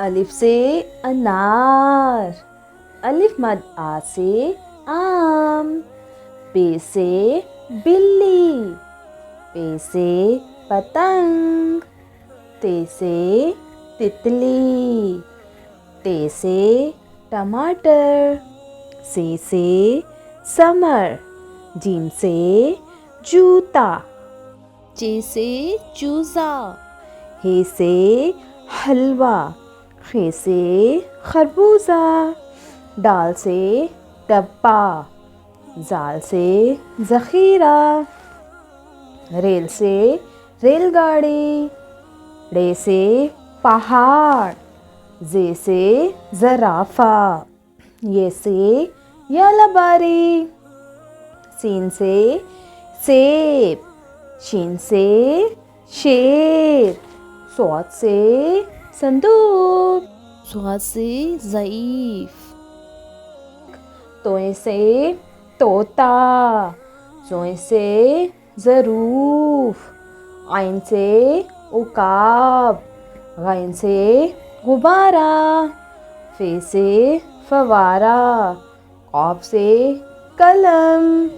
अलिफ से अनार, अलिफ मद आ से आम। बे से बिल्ली, पे से पतंग। ते से तितली, ते से टमाटर। से समर, जीम से जूता। चे से चूज़ा, हे से हलवा। खे से खरबूजा, दाल से डब्बा। जाल से ज़ख़ीरा, रेल से रेलगाड़ी। रे से पहाड़, जे से ज़राफ़ा। ये से यलबारी, सीन से सेब। शीन से शेर, स्वाद से संदूक। स्वाद से ज़ईफ़, तोए से तोता। जोए से ज़रूफ़, आइन से उकाब। गैन से गुब्बारा, फे से फवारा। कॉफ से कलम,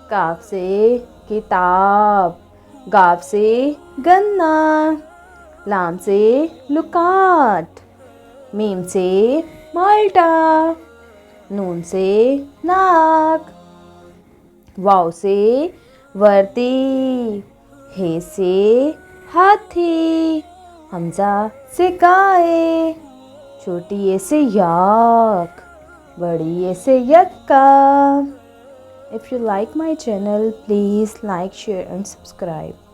काफ से किताब। गाफ से गन्ना, लाम से लुकाट। मीम से माल्टा, नून से नाक। वाव से वर्दी, हे से हाथी। हमजा से गाय, छोटी ये से याक, बड़ी ये से यक्का। If you like my channel, please like, share and subscribe.